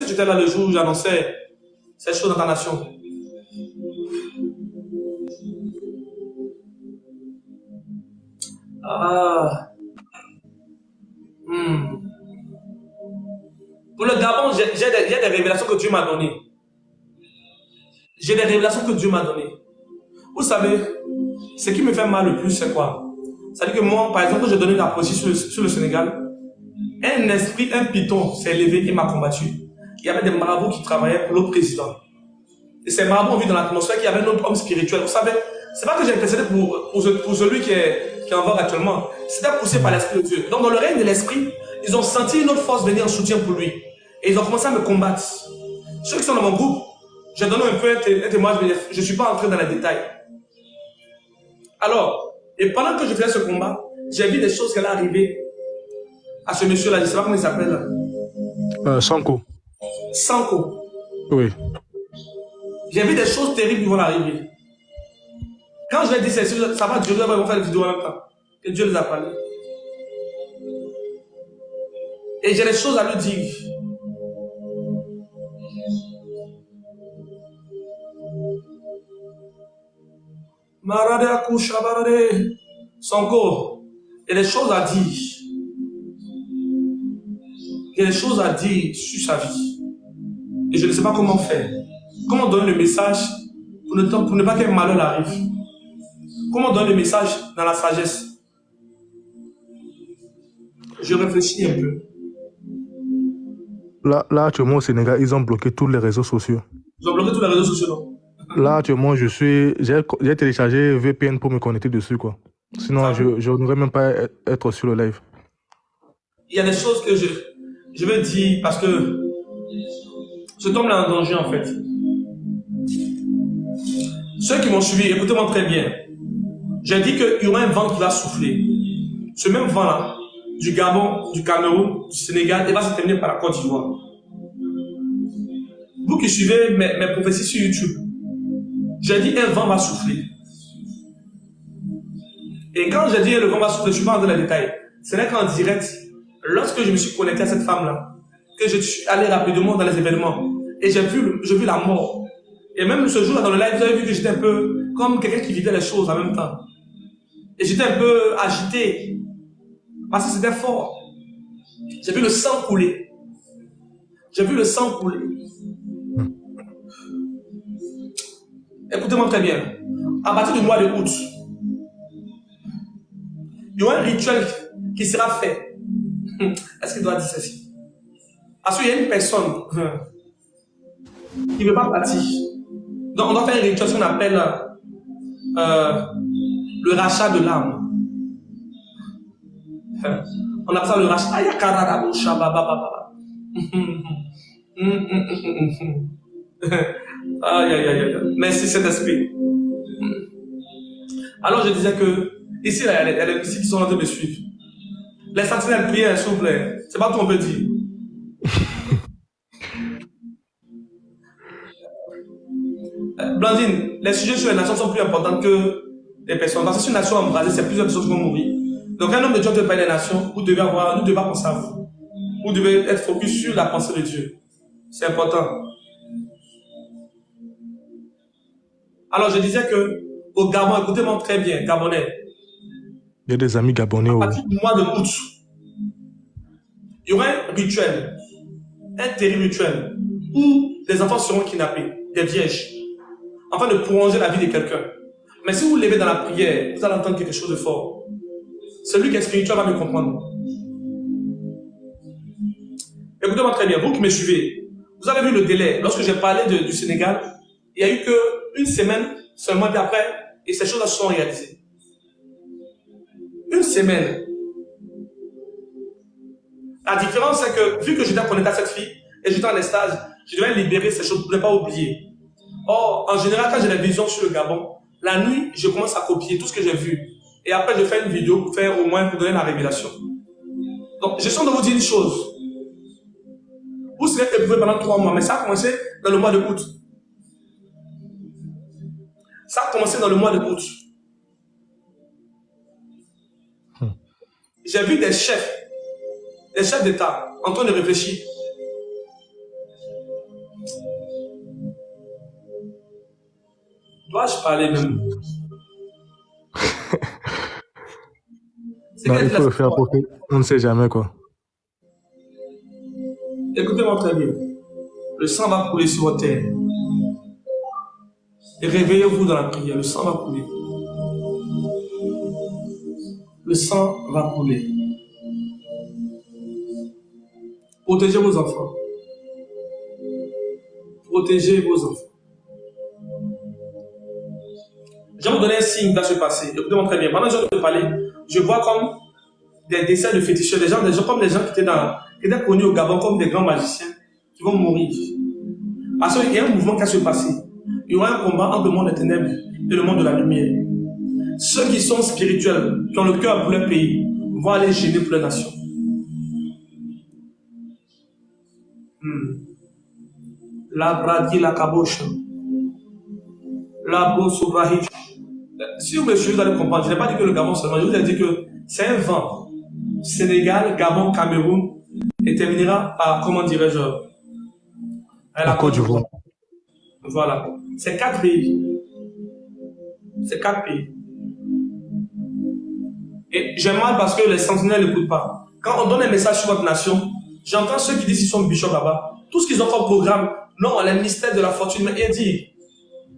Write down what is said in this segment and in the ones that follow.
que j'étais là le jour où j'annonçais ces choses dans ta nation? Ah, hmm. Pour le Gabon, j'ai des révélations que Dieu m'a données. J'ai des révélations que Dieu m'a données. Vous savez, ce qui me fait mal le plus, c'est quoi? C'est-à-dire que moi, par exemple, quand j'ai donné la position sur le Sénégal, un esprit, un python s'est levé et m'a combattu. Il y avait des marabouts qui travaillaient pour l'autre président. Et ces marabouts ont vu dans l'atmosphère qu'il y avait un autre homme spirituel. Vous savez, c'est pas que j'ai intercédé pour celui qui est en vogue actuellement. C'était poussé par l'Esprit de Dieu. Donc, dans le règne de l'Esprit, ils ont senti une autre force venir en soutien pour lui. Et ils ont commencé à me combattre. Ceux qui sont dans mon groupe, je donne un peu un témoignage, mais je ne suis pas entré dans les détails. Alors, et pendant que je faisais ce combat, j'ai vu des choses qui allaient arriver à ce monsieur-là. Je ne sais pas comment il s'appelle. Sanko. Sanko. Oui. J'ai vu des choses terribles qui vont arriver. Quand je vais dire ça va durer, ils vont faire des vidéos en même temps. Que Dieu les a parlé. Et j'ai des choses à lui dire. Marade Akusha Barade. Sanko. Il y a des choses à dire. Il y a des choses à dire sur sa vie. Et je ne sais pas comment faire. Comment donner le message pour ne pas qu'un malheur arrive. Comment donner le message dans la sagesse. Je réfléchis un peu. Là, actuellement, au Sénégal, ils ont bloqué tous les réseaux sociaux. Ils ont bloqué tous les réseaux sociaux, non? Là, actuellement, j'ai téléchargé VPN pour me connecter dessus, quoi. Sinon, je n'aurais même pas être sur le live. Il y a des choses que je veux dire parce que cet homme-là est en danger, en fait. Ceux qui m'ont suivi, écoutez-moi très bien. J'ai dit qu'il y aura un vent qui va souffler. Ce même vent-là, du Gabon, du Cameroun, du Sénégal, il va se terminer par la Côte d'Ivoire. Vous qui suivez mes prophéties sur YouTube, j'ai dit un vent va souffler. Et quand j'ai dit le vent va souffler, je ne suis pas dans les détails. Ce n'est qu'en direct, lorsque je me suis connecté à cette femme-là, que je suis allé rapidement dans les événements, et j'ai vu la mort. Et même ce jour-là dans le live, vous avez vu que j'étais un peu comme quelqu'un qui vivait les choses en même temps. Et j'étais un peu agité, parce que c'était fort. J'ai vu le sang couler. J'ai vu le sang couler. Écoutez-moi très bien. À partir du mois de août, il y aura un rituel qui sera fait. Est-ce qu'il doit dire ceci? Parce qu'il y a une personne qui ne veut pas partir. Donc on doit faire un rituel qu'on appelle le rachat de l'âme. On appelle ça le rachat. Aïe, aïe, aïe, aïe. Merci Saint-Esprit. Alors je disais que ici, il y a les disciples qui sont en train de me suivre. Les sentinelles, prières, s'il vous plaît. C'est pas tout on peut dire. Blandine, les sujets sur les nations sont plus importants que les personnes. Parce que si une nation est embrasée, c'est plusieurs personnes qui vont mourir. Donc un homme de Dieu te parle des nations, nous devons penser à vous. Vous devez être focus sur la pensée de Dieu. C'est important. Alors je disais que au Gabon, écoutez-moi très bien, Gabonais. Il y a des amis gabonais. À partir du mois de août, il y aura un rituel, un terrible rituel, où les enfants seront kidnappés, des vierges, afin de prolonger la vie de quelqu'un. Mais si vous vous levez dans la prière, vous allez entendre quelque chose de fort. Celui qui est spirituel va me comprendre. Écoutez-moi très bien, vous qui me suivez, vous avez vu le délai. Lorsque j'ai parlé du Sénégal, il n'y a eu qu'une semaine seulement, puis après, et ces choses-là se sont réalisées. Une semaine. La différence, c'est que, vu que j'étais connecté à cette fille, et j'étais en stage, je devais libérer ces choses pour ne pas oublier. Or, en général, quand j'ai des visions sur le Gabon, la nuit, je commence à copier tout ce que j'ai vu. Et après, je fais une vidéo pour faire au moins pour donner la révélation. Donc, je sens de vous dire une chose. Vous serez éprouvé pendant 3 mois, mais ça a commencé dans le mois de août. Ça a commencé dans le mois de août. J'ai vu des chefs d'État en train de réfléchir. Dois-je parler même? C'est Non, quelle il faut le faire classe? pour que on ne sait jamais, quoi. Écoutez-moi très bien. Le sang va couler sur votre terre. Et réveillez-vous dans la prière. Le sang va couler. Le sang va couler. Protégez vos enfants. Protégez vos enfants. Je vais vous donner un signe qui va se passer. Écoutez-moi très bien. Pendant que je vais te parler, je vois comme des décès de féticheurs, des gens comme des gens qui étaient connus au Gabon comme des grands magiciens qui vont mourir. Parce qu'il y a un mouvement qui va se passer. Il y aura un combat entre le monde des ténèbres et le monde de la lumière. Ceux qui sont spirituels, qui ont le cœur pour leur pays, vont aller gêner pour leur nation. La bradi la caboche. La brosobrahich. Si vous me suivez, vous allez comprendre. Je n'ai pas dit que le Gabon seulement, je vous ai dit que c'est un vent. Sénégal, Gabon, Cameroun, et terminera par, comment dirais-je, La Côte d'Ivoire. Voilà. C'est 4 pays. C'est 4 pays. Et j'ai mal parce que les sentinelles n'écoutent pas. Quand on donne un message sur votre nation, j'entends ceux qui disent qu'ils sont bichops là-bas. Tout ce qu'ils ont comme programme, non, les mystères de la fortune. Mais il dit,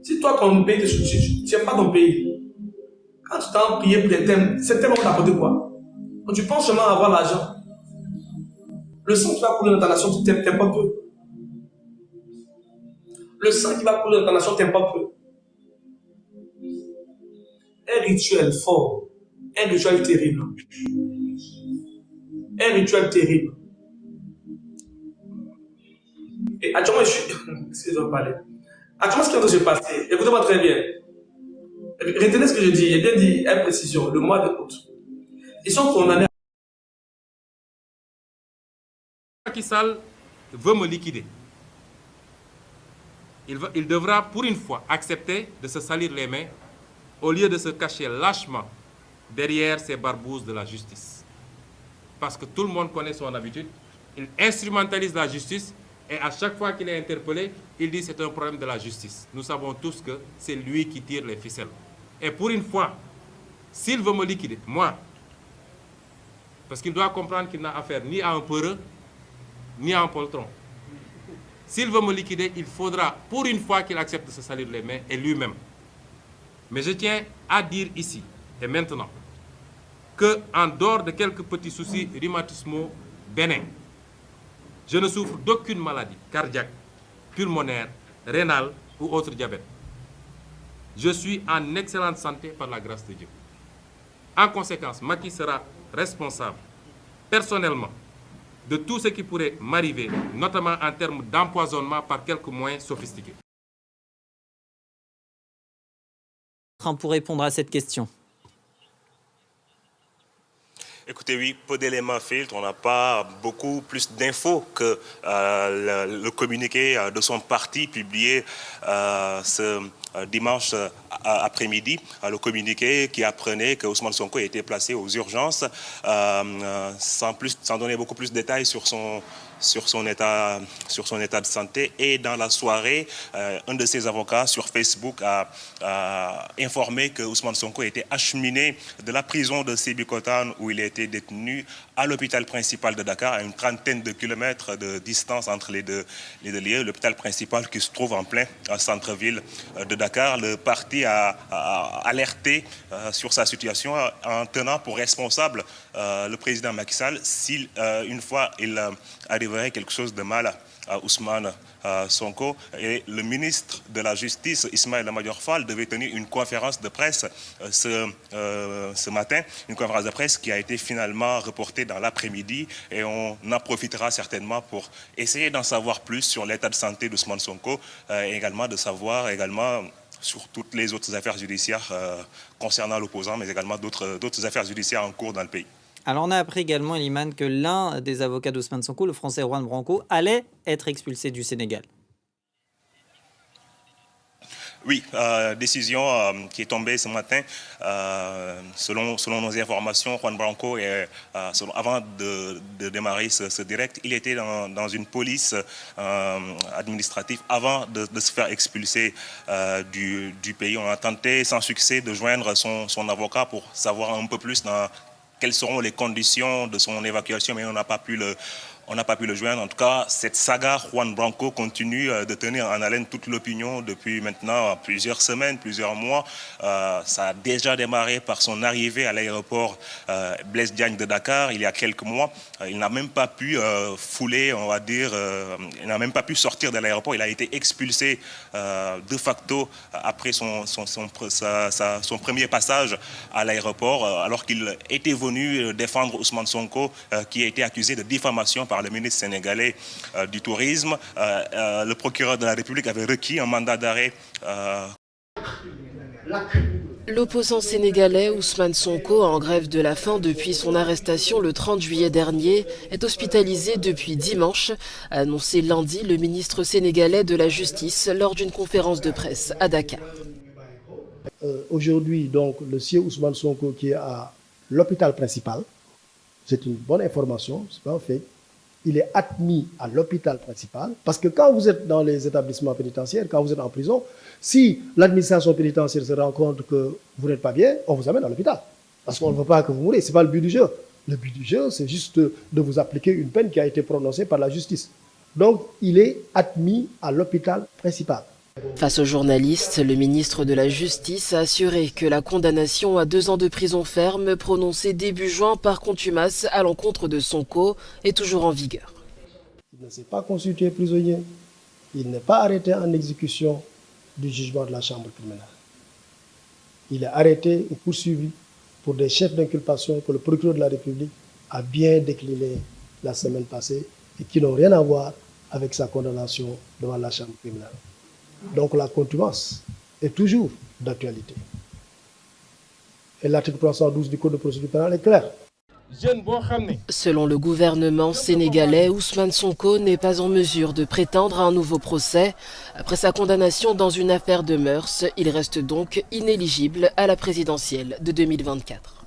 si toi, ton pays, tu n'aimes pas ton pays, quand tu t'en prié pour des thèmes, ces thèmes vont t'apporter quoi? Quand tu penses seulement avoir l'argent, le sang qui va couler dans ta nation, tu t'importe peu. Le sang qui va couler dans ta nation t'importe peu. Un rituel fort, un rituel terrible. Un rituel terrible. Et actuellement, je suis. Si je dois parler. Actuellement, ce qui est en train de se passer, écoutez-moi très bien. Retenez ce que je dis, j'ai bien dit, avec précision, le mois de août. Ils sont condamnés. Macky Sall veut me liquider. Il devra pour une fois accepter de se salir les mains au lieu de se cacher lâchement derrière ces barbouzes de la justice. Parce que tout le monde connaît son habitude. Il instrumentalise la justice et à chaque fois qu'il est interpellé, il dit que c'est un problème de la justice. Nous savons tous que c'est lui qui tire les ficelles. Et pour une fois, s'il veut me liquider, moi, parce qu'il doit comprendre qu'il n'a affaire ni à un peureux, ni à un poltron. S'il veut me liquider, il faudra pour une fois qu'il accepte de se salir les mains et lui-même. Mais je tiens à dire ici et maintenant qu'en dehors de quelques petits soucis rhumatismaux bénins, je ne souffre d'aucune maladie cardiaque, pulmonaire, rénale ou autre diabète. Je suis en excellente santé par la grâce de Dieu. En conséquence, Macky sera responsable personnellement de tout ce qui pourrait m'arriver, notamment en termes d'empoisonnement par quelques moyens sophistiqués. Pour répondre à cette question. Écoutez, oui, peu d'éléments filtres. On n'a pas beaucoup plus d'infos que le communiqué de son parti publié ce dimanche après-midi. Le communiqué qui apprenait que Ousmane Sonko a été placé aux urgences sans donner beaucoup plus de détails sur son état de santé. Et dans la soirée, un de ses avocats sur Facebook a informé que Ousmane Sonko a été acheminé de la prison de Sébikotane où il a été détenu à l'hôpital principal de Dakar, à une trentaine de kilomètres de distance entre les deux lieux. L'hôpital principal qui se trouve en plein centre-ville de Dakar. Le parti a alerté sur sa situation en tenant pour responsable le président Macky Sall si une fois il arriverait quelque chose de mal à Ousmane Sonko. Et le ministre de la Justice, Ismaïla Madior Fall, devait tenir une conférence de presse ce matin, une conférence de presse qui a été finalement reportée dans l'après-midi, et on en profitera certainement pour essayer d'en savoir plus sur l'état de santé d'Ousmane Sonko et également de savoir sur toutes les autres affaires judiciaires concernant l'opposant, mais également d'autres affaires judiciaires en cours dans le pays. Alors on a appris également, Eliman, que l'un des avocats d'Ousmane Sonko, le français Juan Branco, allait être expulsé du Sénégal. Oui, décision qui est tombée ce matin. Selon nos informations, Juan Branco, avant de démarrer ce direct, il était dans une police administrative avant de se faire expulser du pays. On a tenté sans succès de joindre son avocat pour savoir un peu plus quelles seront les conditions de son évacuation, mais on n'a pas pu le joindre. En tout cas, cette saga Juan Branco continue de tenir en haleine toute l'opinion depuis maintenant plusieurs semaines, plusieurs mois. Ça a déjà démarré par son arrivée à l'aéroport Blaise Diagne de Dakar il y a quelques mois. Il n'a même pas pu fouler, on va dire, il n'a même pas pu sortir de l'aéroport. Il a été expulsé de facto après son premier passage à l'aéroport, alors qu'il était venu défendre Ousmane Sonko, qui a été accusé de diffamation par le ministre sénégalais du Tourisme. Le procureur de la République avait requis un mandat d'arrêt. L'opposant sénégalais Ousmane Sonko, en grève de la faim depuis son arrestation le 30 juillet dernier, est hospitalisé depuis dimanche, a annoncé lundi le ministre sénégalais de la Justice lors d'une conférence de presse à Dakar. Aujourd'hui, donc, le sieur Ousmane Sonko qui est à l'hôpital principal, c'est une bonne information, c'est pas un fait. Il est admis à l'hôpital principal. Parce que quand vous êtes dans les établissements pénitentiaires, quand vous êtes en prison, si l'administration pénitentiaire se rend compte que vous n'êtes pas bien, on vous amène à l'hôpital. Parce qu'on ne veut pas que vous mouriez. Ce n'est pas le but du jeu. Le but du jeu, c'est juste de vous appliquer une peine qui a été prononcée par la justice. Donc, il est admis à l'hôpital principal. Face aux journalistes, le ministre de la Justice a assuré que la condamnation à 2 ans de prison ferme prononcée début juin par contumace à l'encontre de Sonko est toujours en vigueur. Il ne s'est pas constitué prisonnier. Il n'est pas arrêté en exécution du jugement de la chambre criminelle. Il est arrêté ou poursuivi pour des chefs d'inculpation que le procureur de la République a bien décliné la semaine passée et qui n'ont rien à voir avec sa condamnation devant la chambre criminelle. Donc la contumace est toujours d'actualité. Et l'article 312 du Code de procédure pénale est clair. Selon le gouvernement sénégalais, Ousmane Sonko n'est pas en mesure de prétendre à un nouveau procès. Après sa condamnation dans une affaire de mœurs, il reste donc inéligible à la présidentielle de 2024.